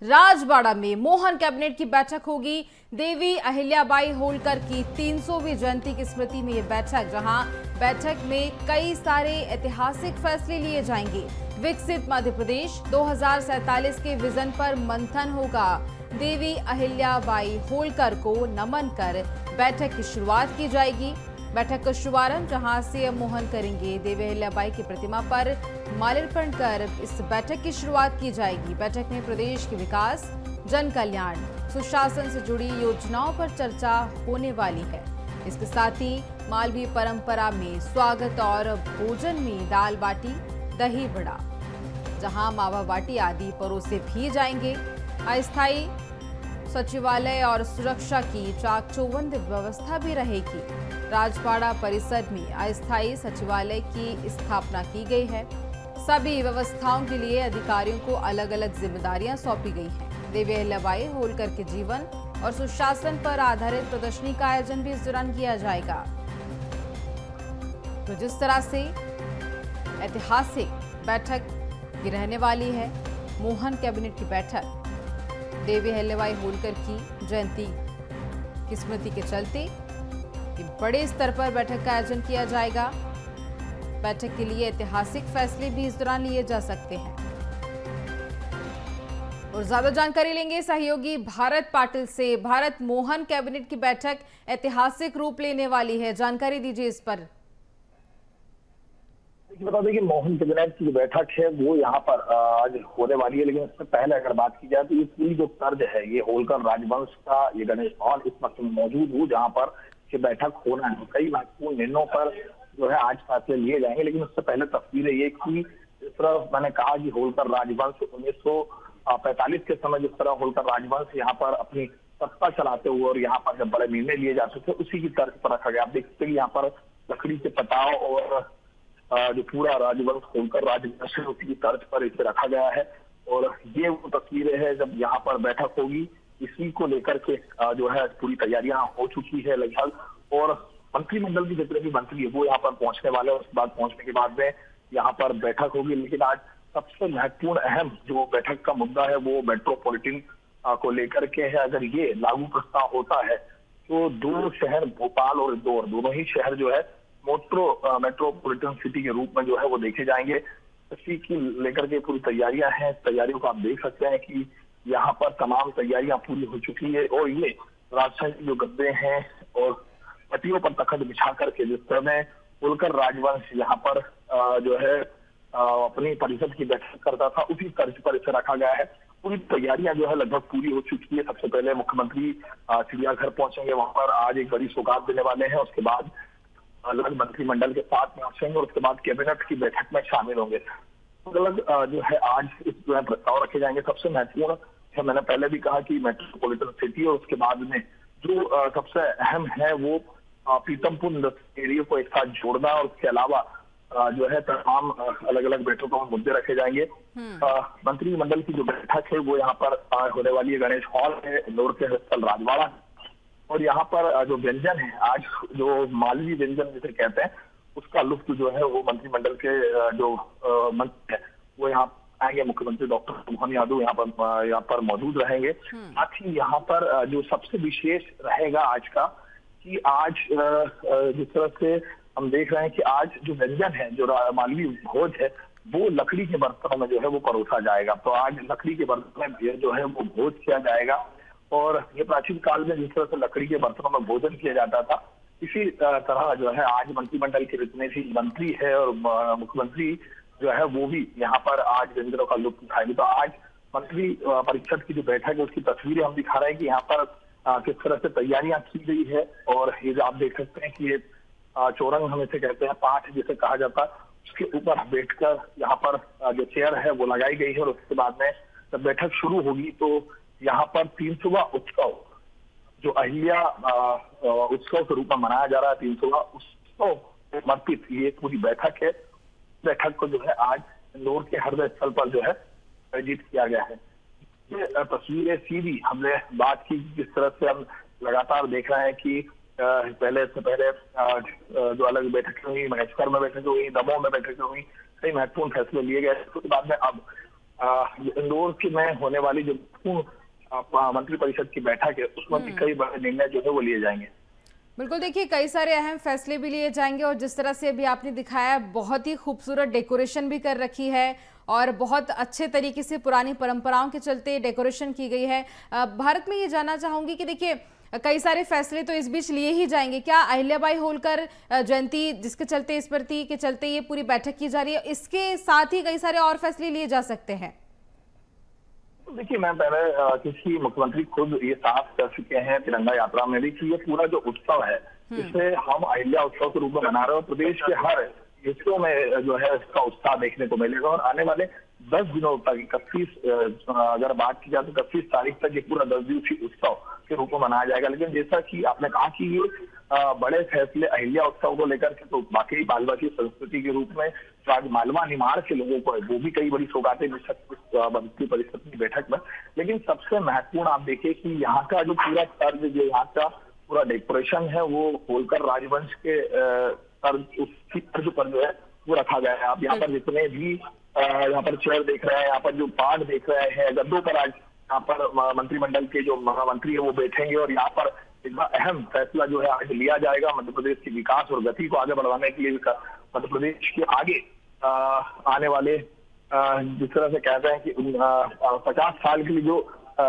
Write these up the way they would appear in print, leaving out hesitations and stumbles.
राजवाड़ा में मोहन कैबिनेट की बैठक होगी। देवी अहिल्याबाई होलकर की 300वीं जयंती की स्मृति में ये बैठक, जहां बैठक में कई सारे ऐतिहासिक फैसले लिए जाएंगे। विकसित मध्य प्रदेश 2047 के विजन पर मंथन होगा। देवी अहिल्याबाई होलकर को नमन कर बैठक की शुरुआत की जाएगी। बैठक का शुभारंभ जहां सीएम मोहन करेंगे। देवी अहिल्याबाई की प्रतिमा पर माल्यार्पण कर इस बैठक की शुरुआत की जाएगी। बैठक में प्रदेश के विकास, जन कल्याण, सुशासन से जुड़ी योजनाओं पर चर्चा होने वाली है। इसके साथ ही मालवी परंपरा में स्वागत और भोजन में दाल बाटी, दही बड़ा, जहां मावा बाटी आदि परोसे भी जाएंगे। अस्थायी सचिवालय और सुरक्षा की चाक चौबंद व्यवस्था भी रहेगी। राजवाड़ा परिसर में अस्थायी सचिवालय की स्थापना की गई है। सभी व्यवस्थाओं के लिए अधिकारियों को अलग अलग जिम्मेदारियां सौंपी गई हैं। देवी अहिल्याबाई होलकर के जीवन और सुशासन पर आधारित प्रदर्शनी का आयोजन भी इस दौरान किया जाएगा। तो जिस तरह से ऐतिहासिक बैठक की रहने वाली है, मोहन कैबिनेट की बैठक, देवी अहिल्याबाई होलकर की जयंती की स्मृति के चलते बड़े स्तर पर बैठक का आयोजन किया जाएगा। बैठक के लिए ऐतिहासिक फैसले भी इस दौरान लिए जा सकते हैं। और ज्यादा जानकारी लेंगे सहयोगी भारत पाटिल से। भारत, मोहन कैबिनेट की बैठक ऐतिहासिक रूप लेने वाली है, जानकारी दीजिए इस पर। बता दें कि मोहन कैबिनेट की जो बैठक है वो यहाँ पर आज होने वाली है, लेकिन इससे पहले अगर बात की जाए तो ये पूरी जो तर्ज है, ये होलकर राजवंश का ये गणेश हॉल इस वक्त मौजूद हूँ जहाँ पर ये बैठक होना है। कई महत्वपूर्ण निर्णयों पर जो है आज फैसले लिए जाएंगे, लेकिन उससे पहले तस्वीरें ये कि जिस तरह मैंने कहा कि होलकर राजवंश 1945 के समय जिस तरह होलकर राजवंश यहाँ पर अपनी सत्ता चलाते हुए और यहाँ पर जब बड़े निर्णय लिए जाते थे, उसी की तर्ज पर रखा गया। आप देखते हैं यहाँ पर लकड़ी के पटाव और जो पूरा राजवंश होलकर राजवंश उसी की तर्ज पर इसे रखा गया है। और ये वो तस्वीरें हैं जब यहाँ पर बैठक होगी, इसी को लेकर के जो है पूरी तैयारियां हो चुकी है लगभग। और मंत्रिमंडल के जितने भी मंत्री है वो यहाँ पर पहुंचने वाले हैं। उसके बाद पहुंचने के बाद में यहाँ पर बैठक होगी। लेकिन आज सबसे महत्वपूर्ण अहम जो बैठक का मुद्दा है वो मेट्रोपॉलिटन को लेकर के है। अगर ये लागू प्रस्ताव होता है तो दो शहर, भोपाल और इंदौर, दोनों ही शहर जो है मेट्रोपॉलिटन सिटी के रूप में जो है वो देखे जाएंगे। इसी की लेकर के पूरी तैयारियां हैं। तैयारियों को आप देख सकते हैं कि यहाँ पर तमाम तैयारियां पूरी हो चुकी है। और ये राजशाही जो गद्दे हैं और पट्टियों पर तख्त बिछा करके जिस तरह में होलकर राजवंश यहाँ पर जो है अपनी परिषद की बैठक करता था, उसी तर्ज पर इसे रखा गया है। पूरी तैयारियां जो है लगभग पूरी हो चुकी है। सबसे पहले मुख्यमंत्री चिड़ियाघर पहुंचेंगे, वहां पर आज एक बड़ी सौगात देने वाले हैं। उसके बाद अलग मंत्रिमंडल के साथ पहुंचेंगे और उसके बाद कैबिनेट की बैठक में शामिल होंगे। अलग जो है आज इस जो है प्रस्ताव रखे जाएंगे। सबसे महत्वपूर्ण है, मैंने पहले भी कहा कि मेट्रोपॉलिटन सिटी, और उसके बाद में जो सबसे अहम है वो पीतमपुर एरिया को एक साथ जोड़ना। और उसके अलावा जो है तमाम अलग अलग बैठकों में मुद्दे रखे जाएंगे। मंत्रिमंडल की जो बैठक है वो यहाँ पर होने वाली है। गणेश हॉल है इंदौर के स्थल राजवाड़ा। और यहाँ पर जो व्यंजन है, आज जो मालवी व्यंजन जिसे कहते हैं, उसका लुत्फ जो है वो मंत्रिमंडल के जो मंत्री है वो यहाँ आएंगे। मुख्यमंत्री डॉक्टर मोहन यादव यहाँ पर मौजूद रहेंगे। साथ ही यहाँ पर जो सबसे विशेष रहेगा आज का, कि आज जिस तरह से हम देख रहे हैं कि आज जो व्यंजन है, जो मालवी भोज है, वो लकड़ी के बर्तनों में जो है वो परोसा जाएगा। तो आज लकड़ी के बर्तन में जो है वो भोज किया जाएगा। और ये प्राचीन काल में जिस तरह से लकड़ी के बर्तनों में भोजन किया जाता था, इसी तरह जो है आज मंत्रिमंडल के जितने भी मंत्री है और मुख्यमंत्री जो है वो भी यहाँ पर आज व्यंजनों का लुत्फ उठाएंगे। तो आज मंत्री परिषद की जो बैठक है उसकी तस्वीरें हम दिखा रहे हैं कि यहाँ पर किस तरह से तैयारियां की गई है। और ये जो आप देख सकते हैं कि ये चौरंग हम इसे कहते हैं, पाठ जिसे कहा जाता है, उसके ऊपर बैठकर यहाँ पर जो चेयर है वो लगाई गई है। और उसके बाद में जब बैठक शुरू होगी तो यहाँ पर 300वां उत्सव जो अहिल्या उत्सव के रूप में मनाया जा रहा है, 300वां उत्सव समर्पित ये पूरी बैठक है। बैठक को जो है आज इंदौर के हृदय स्थल पर जो है आयोजित किया गया है। ये तस्वीरें सीधी हमने बात की, जिस तरह से हम लगातार देख रहे हैं कि पहले से पहले जो अलग बैठकें हुई, महेश्वर में बैठकें हुई, दमोह में बैठकें हुई, कई महत्वपूर्ण फैसले लिए गए। उसके बाद में अब इंदौर की में होने वाली जो मंत्री परिषद की बैठक है उसमें भी कई बड़े निर्णय जो है वो लिए जाएंगे। बिल्कुल, देखिए कई सारे अहम फैसले भी लिए जाएंगे और जिस तरह से अभी आपने दिखाया, बहुत ही खूबसूरत डेकोरेशन भी कर रखी है और बहुत अच्छे तरीके से पुरानी परंपराओं के चलते डेकोरेशन की गई है। भारत में ये जानना चाहूंगी कि देखिए कई सारे फैसले तो इस बीच लिए ही जाएंगे, क्या अहिल्याबाई होलकर जयंती जिसके चलते, इस प्रति के चलते ये पूरी बैठक की जा रही है, इसके साथ ही कई सारे और फैसले लिए जा सकते हैं? देखिए, मैं पहले किसी मुख्यमंत्री खुद ये साफ कर चुके हैं तिरंगा यात्रा में भी कि ये पूरा जो उत्सव है इसे हम अहिल्या उत्सव के रूप में मना रहे हैं। प्रदेश के हर हिस्सों में जो है इसका उत्साह देखने को मिलेगा और आने वाले 10 दिनों तक 31 अगर बात की जाए तो 31 तारीख तक ये पूरा 10 दिवसीय उत्सव के रूप में मनाया जाएगा। लेकिन जैसा कि आपने कहा कि ये बड़े फैसले अहिल्या उत्सव को लेकर के तो बाकी मालवा की संस्कृति के रूप में जो आज मालवा निमाड़ के लोगों को है वो भी कई बड़ी सौगातें मिल सकती मंत्री परिषद की बैठक में। लेकिन सबसे महत्वपूर्ण आप देखिए कि यहाँ का जो पूरा तर्ज, जो यहाँ का पूरा डेकोरेशन है वो होलकर राजवंश के तर्ज, उसकी तर्ज पर जो है वो रखा गया है। आप यहाँ पर जितने भी यहाँ पर चेयर देख रहे हैं, यहाँ पर जो पार्ट देख रहे हैं, गद्दों पर आज यहाँ पर मंत्रिमंडल के जो महामंत्री है वो बैठेंगे और यहाँ पर एक बार अहम फैसला जो है आज लिया जाएगा मध्य प्रदेश के विकास और गति को आगे बढ़ाने के लिए। मध्य प्रदेश के आगे आने वाले जिस तरह से कहते हैं कि 50 साल के लिए जो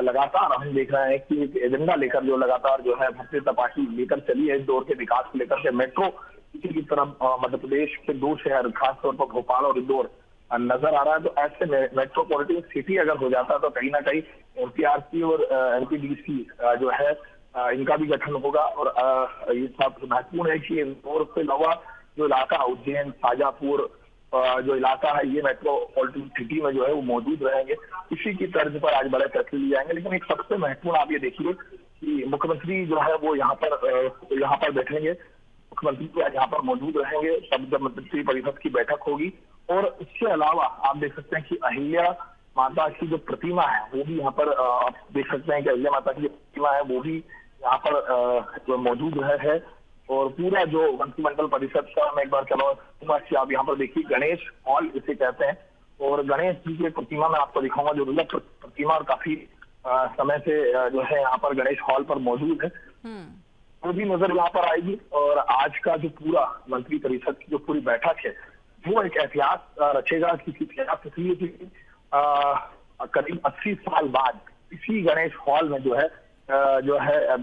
लगातार हम देख रहे हैं कि एक एजेंडा लेकर जो लगातार जो है भारतीय जनता पार्टी लेकर चली है इंदौर के विकास को लेकर के, मेट्रो सिटी की तरफ मध्य प्रदेश के 2 शहर खासतौर पर भोपाल और इंदौर नजर आ रहा है। तो ऐसे में मेट्रोपॉलिटन सिटी अगर हो जाता है तो कहीं ना कहीं एमपीआरसी और एमपीडीसी जो है इनका भी गठन होगा। और ये सब महत्वपूर्ण है कि इंदौर के अलावा जो इलाका उज्जैन, शाजापुर जो इलाका है ये मेट्रोपॉलिटन सिटी में जो है वो मौजूद रहेंगे। इसी की तर्ज पर आज बड़े फैसले लिए जाएंगे। लेकिन एक सबसे महत्वपूर्ण आप ये देखिए कि मुख्यमंत्री जो है वो यहाँ पर बैठेंगे, मुख्यमंत्री आज यहाँ पर मौजूद रहेंगे तब जब मंत्री परिषद की बैठक होगी। और इसके अलावा आप देख सकते हैं कि अहिल्या माता की जो प्रतिमा है वो भी यहाँ पर आप देख सकते हैं कि अहिल्या माता की जो प्रतिमा है वो भी यहाँ पर मौजूद है। और पूरा जो मंत्रिमंडल परिषद का मैं एक बार चलूंगा कि आप यहाँ पर देखिए गणेश हॉल इसे कहते हैं और गणेश जी की प्रतिमा मैं आपको दिखाऊंगा जो दुर्लभ प्रतिमा और काफी समय से जो है यहाँ पर गणेश हॉल पर मौजूद है वो भी नजर यहाँ पर आएगी। और आज का जो पूरा मंत्री परिषद की जो पूरी बैठक है वो एक इतिहास रचेगा कि इतिहास इसलिए कि करीब 80 साल बाद इसी गणेश हॉल में जो है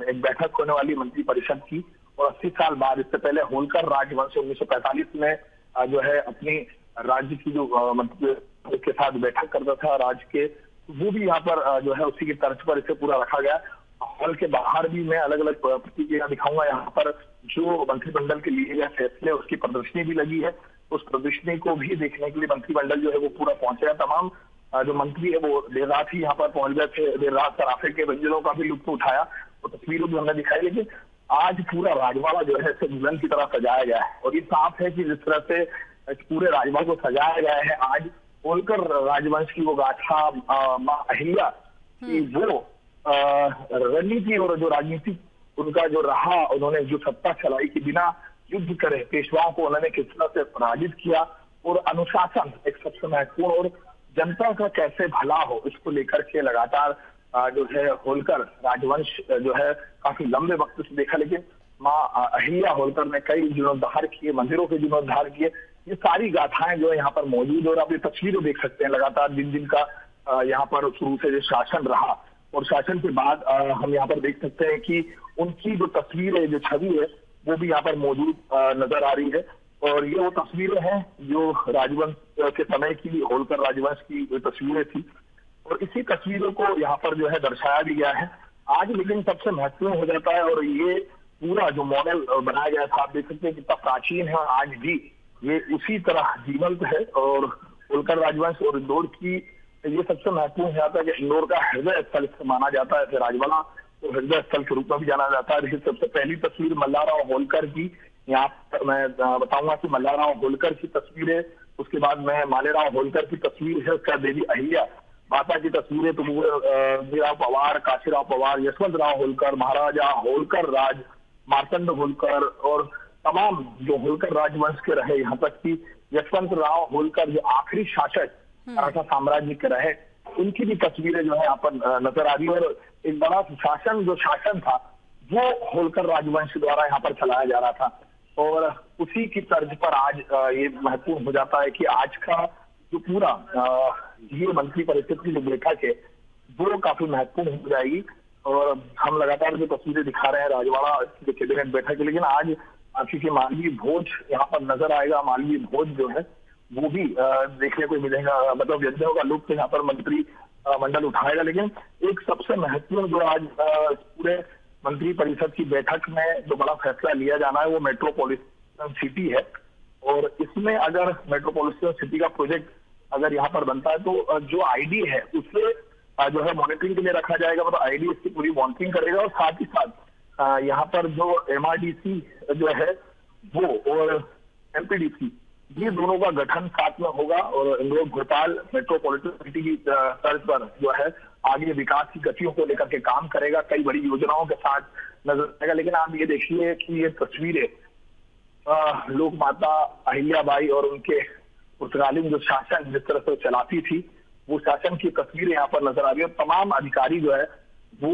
एक बैठक होने वाली मंत्री परिषद की। और 80 साल बाद, इससे पहले होलकर राजवंश 1945 में जो है अपनी राज्य की जो मंत्री के साथ बैठक करता था राज्य के, वो भी यहाँ पर जो है उसी की तर्ज पर इसे पूरा रखा गया। हॉल के बाहर भी मैं अलग अलग प्रतिक्रिया दिखाऊंगा। यहाँ पर जो मंत्रिमंडल के लिए गए फैसले उसकी प्रदर्शनी भी लगी है, उस प्रदर्शनी को भी देखने के लिए मंत्रिमंडल जो है वो पूरा पहुंचेगा। तमाम जो मंत्री है वो देर रात ही यहाँ पर पहुंच गए थे, देर रात सराफे के व्यंजनों का भी लुत्फ उठाया, वो तस्वीरों भी हमने दिखाई। लेकिन आज पूरा राजवाड़ा जो है दुल्हन की तरह सजाया गया है और ये साफ है कि जिस तरह से पूरे राजवाड़ा को सजाया गया है आज होलकर राजवंश की वो गाथा माँ अहिल्या की वो रणनीति और जो राजनीतिक उनका जो रहा, उन्होंने जो सत्ता चलाई कि बिना युद्ध करे पेशवाओं को उन्होंने किस तरह से पराजित किया और अनुशासन एक सबसे महत्वपूर्ण और जनता का कैसे भला हो इसको लेकर के लगातार जो है होलकर राजवंश जो है काफी लंबे वक्त से देखा। लेकिन माँ अहिल्या होलकर ने कई जीर्णोद्धार किए, मंदिरों के जीर्णोद्धार किए, ये सारी गाथाएं जो है यहाँ पर मौजूद। और आप ये तस्वीरें देख सकते हैं लगातार दिन दिन का यहाँ पर शुरू से जो शासन रहा और शासन के बाद हम यहाँ पर देख सकते हैं कि उनकी जो तस्वीर है, जो छवि है वो भी यहाँ पर मौजूद नजर आ रही है। और ये वो तस्वीरें हैं जो राजवंश के समय की होलकर राजवंश की जो तस्वीरें थी और इसी तस्वीरों को यहाँ पर जो है दर्शाया भी गया है आज। लेकिन सबसे महत्वपूर्ण हो जाता है और ये पूरा जो मॉडल बनाया गया था आप देख सकते हैं कितना प्राचीन है और आज भी ये उसी तरह जीवंत है। और होलकर राजवंश और इंदौर की ये सबसे महत्वपूर्ण हो जाता है कि इंदौर का हृदय स्थल माना जाता है, राजवाड़ा तो हृदय स्थल के रूप में भी जाना जाता है। देखिए सबसे पहली तस्वीर मल्हाराव होलकर की, यहाँ पर मैं बताऊंगा कि मल्हाराव होलकर की तस्वीर है, उसके बाद मैं मालेराव होलकर की तस्वीर है, उसका देवी अहिल्या माता की तस्वीरें तो राव पवार, काशीराव पवार, यशवंत राव होलकर, महाराजा होलकर राज, मार्तंड होलकर और तमाम जो होलकर राजवंश के रहे, यहाँ तक कि यशवंत राव होलकर जो आखिरी शासक मराठा साम्राज्य के रहे, उनकी भी तस्वीरें जो है यहाँ पर नजर आ रही है। और एक बड़ा शासन था वो होलकर राजवंश द्वारा यहाँ पर चलाया जा रहा था, और उसी की तर्ज पर आज ये महत्वपूर्ण हो जाता है कि आज का जो पूरा ये मंत्री परिषद की जो बैठक है वो काफी महत्वपूर्ण हो जाएगी। और हम लगातार जो तस्वीरें दिखा रहे हैं राजवाड़ा की कैबिनेट बैठक की, लेकिन आज क्योंकि मालवीय भोज यहाँ पर नजर आएगा, मालवीय भोज जो है वो भी देखने को मिलेगा, मतलब व्यंजनों का लुत्फ यहाँ पर मंत्री मंडल उठाएगा। लेकिन एक सबसे महत्वपूर्ण जो आज पूरे मंत्री परिषद की बैठक में जो बड़ा फैसला लिया जाना है वो मेट्रोपॉलिटन सिटी है। और इसमें अगर मेट्रोपॉलिटन सिटी का प्रोजेक्ट अगर यहाँ पर बनता है तो जो आईडी है उसे जो है मॉनिटरिंग के लिए रखा जाएगा, मतलब आईडी इसकी पूरी मॉनिटरिंग करेगा। और साथ ही साथ यहाँ पर जो एमआरडीसी जो है वो और एमपीडीसी, ये दोनों का गठन साथ में होगा और इंदौर भोपाल मेट्रोपॉलिटन सिटी की तर्ज पर जो है आगे विकास की गतियों को लेकर के काम करेगा, कई बड़ी योजनाओं के साथ नजर आएगा। लेकिन आप ये देखिए कि ये तस्वीरें लोक माता अहिल्याबाई और उनके पुर्तगाली जो शासन जिस तरह से चलाती थी वो शासन की तस्वीरें यहाँ पर नजर आ रही है। तमाम अधिकारी जो है वो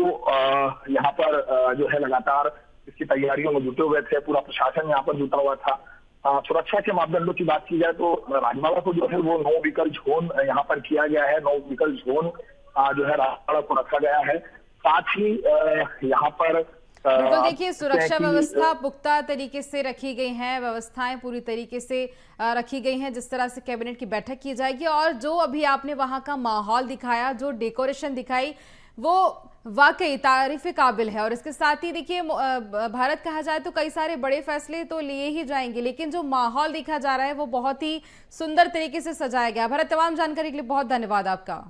यहाँ पर जो है लगातार इसकी तैयारियों में जुटे हुए थे, पूरा प्रशासन यहाँ पर जुटा हुआ था। सुरक्षा के मापदंडों की बात की जाए तो राजवाड़ा को जो है वो नो व्हीकल जोन यहाँ पर किया गया है, नो व्हीकल जोन जो है राजवाड़ा को रखा गया है। साथ ही यहाँ पर बिल्कुल देखिए सुरक्षा व्यवस्था पुख्ता तरीके से रखी गई है, व्यवस्थाएं पूरी तरीके से रखी गई हैं जिस तरह से कैबिनेट की बैठक की जाएगी। और जो अभी आपने वहां का माहौल दिखाया, जो डेकोरेशन दिखाई, वो वाकई तारीफ काबिल है। और इसके साथ ही देखिए भारत कहा जाए तो कई सारे बड़े फैसले तो लिए ही जाएंगे, लेकिन जो माहौल दिखा जा रहा है वो बहुत ही सुंदर तरीके से सजाया गया। भारत, तमाम जानकारी के लिए बहुत धन्यवाद आपका।